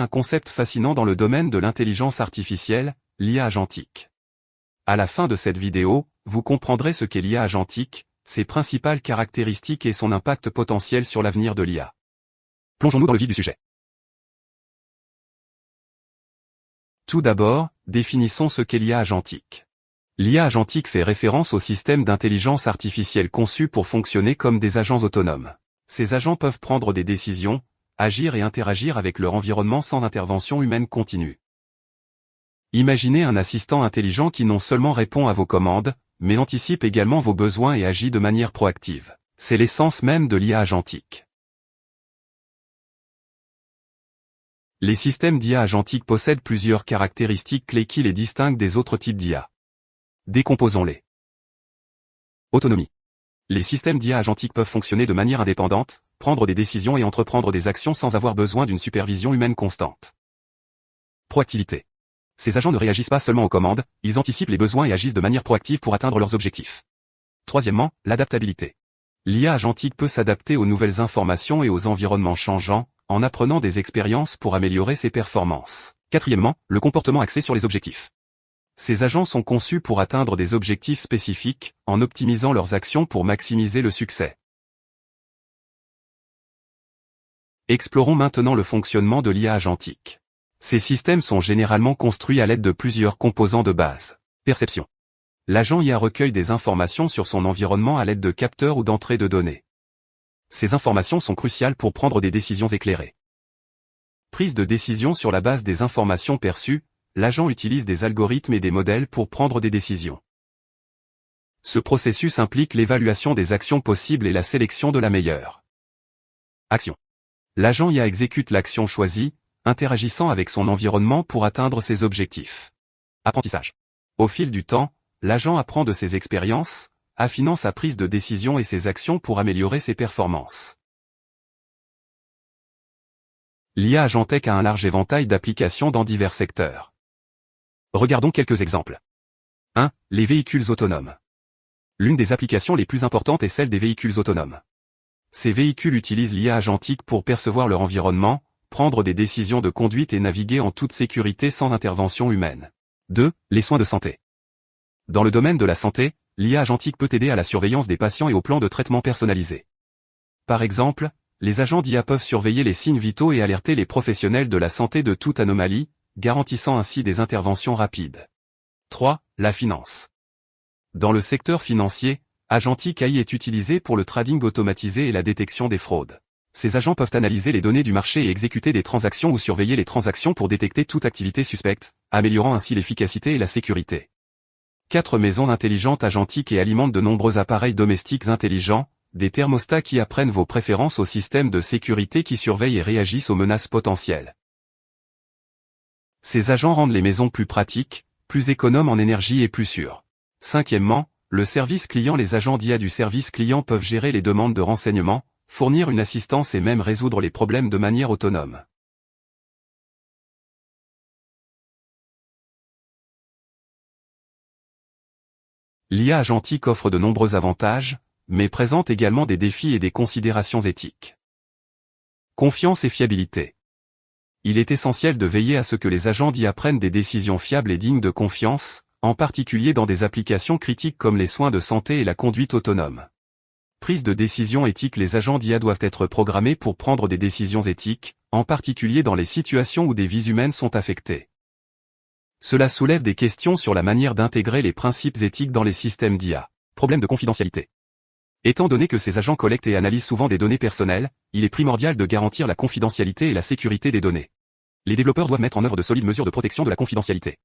Un concept fascinant dans le domaine de l'intelligence artificielle, l'IA agentique. À la fin de cette vidéo, vous comprendrez ce qu'est l'IA agentique, ses principales caractéristiques et son impact potentiel sur l'avenir de l'IA. Plongeons-nous dans le vif du sujet. Tout d'abord, définissons ce qu'est l'IA agentique. L'IA agentique fait référence aux systèmes d'intelligence artificielle conçus pour fonctionner comme des agents autonomes. Ces agents peuvent prendre des décisions, agir et interagir avec leur environnement sans intervention humaine continue. Imaginez un assistant intelligent qui non seulement répond à vos commandes, mais anticipe également vos besoins et agit de manière proactive. C'est l'essence même de l'IA agentique. Les systèmes d'IA agentique possèdent plusieurs caractéristiques clés qui les distinguent des autres types d'IA. Décomposons-les. Autonomie. Les systèmes d'IA agentique peuvent fonctionner de manière indépendante, prendre des décisions et entreprendre des actions sans avoir besoin d'une supervision humaine constante. Proactivité. Ces agents ne réagissent pas seulement aux commandes, ils anticipent les besoins et agissent de manière proactive pour atteindre leurs objectifs. Troisièmement, l'adaptabilité. L'IA agentique peut s'adapter aux nouvelles informations et aux environnements changeants, en apprenant des expériences pour améliorer ses performances. Quatrièmement, le comportement axé sur les objectifs. Ces agents sont conçus pour atteindre des objectifs spécifiques, en optimisant leurs actions pour maximiser le succès. Explorons maintenant le fonctionnement de l'IA agentique. Ces systèmes sont généralement construits à l'aide de plusieurs composants de base. Perception. L'agent IA recueille des informations sur son environnement à l'aide de capteurs ou d'entrées de données. Ces informations sont cruciales pour prendre des décisions éclairées. Prise de décision sur la base des informations perçues, l'agent utilise des algorithmes et des modèles pour prendre des décisions. Ce processus implique l'évaluation des actions possibles et la sélection de la meilleure. Action. L'agent IA exécute l'action choisie, interagissant avec son environnement pour atteindre ses objectifs. Apprentissage. Au fil du temps, l'agent apprend de ses expériences, affinant sa prise de décision et ses actions pour améliorer ses performances. L'IA agentique a un large éventail d'applications dans divers secteurs. Regardons quelques exemples. 1. Les véhicules autonomes. L'une des applications les plus importantes est celle des véhicules autonomes. Ces véhicules utilisent l'IA agentique pour percevoir leur environnement, prendre des décisions de conduite et naviguer en toute sécurité sans intervention humaine. 2. Les soins de santé. Dans le domaine de la santé, l'IA agentique peut aider à la surveillance des patients et au plan de traitement personnalisé. Par exemple, les agents d'IA peuvent surveiller les signes vitaux et alerter les professionnels de la santé de toute anomalie, garantissant ainsi des interventions rapides. 3. La finance. Dans le secteur financier, Agentic AI est utilisé pour le trading automatisé et la détection des fraudes. Ces agents peuvent analyser les données du marché et exécuter des transactions ou surveiller les transactions pour détecter toute activité suspecte, améliorant ainsi l'efficacité et la sécurité. 4. Maisons intelligentes Agentic et alimentent de nombreux appareils domestiques intelligents, des thermostats qui apprennent vos préférences aux systèmes de sécurité qui surveillent et réagissent aux menaces potentielles. Ces agents rendent les maisons plus pratiques, plus économes en énergie et plus sûres. 5. Le service client. Les agents d'IA du service client peuvent gérer les demandes de renseignements, fournir une assistance et même résoudre les problèmes de manière autonome. L'IA agentique offre de nombreux avantages, mais présente également des défis et des considérations éthiques. Confiance et fiabilité. Il est essentiel de veiller à ce que les agents d'IA prennent des décisions fiables et dignes de confiance, en particulier dans des applications critiques comme les soins de santé et la conduite autonome. Prise de décision éthique. Les agents d'IA doivent être programmés pour prendre des décisions éthiques, en particulier dans les situations où des vies humaines sont affectées. Cela soulève des questions sur la manière d'intégrer les principes éthiques dans les systèmes d'IA. Problème de confidentialité. Étant donné que ces agents collectent et analysent souvent des données personnelles, il est primordial de garantir la confidentialité et la sécurité des données. Les développeurs doivent mettre en œuvre de solides mesures de protection de la confidentialité.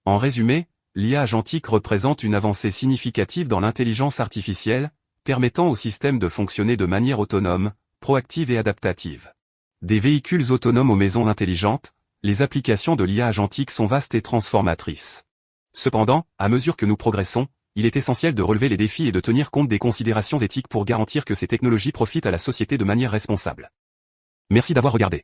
En résumé, l'IA agentique représente une avancée significative dans l'intelligence artificielle, permettant au système de fonctionner de manière autonome, proactive et adaptative. Des véhicules autonomes aux maisons intelligentes, les applications de l'IA agentique sont vastes et transformatrices. Cependant, à mesure que nous progressons, il est essentiel de relever les défis et de tenir compte des considérations éthiques pour garantir que ces technologies profitent à la société de manière responsable. Merci d'avoir regardé.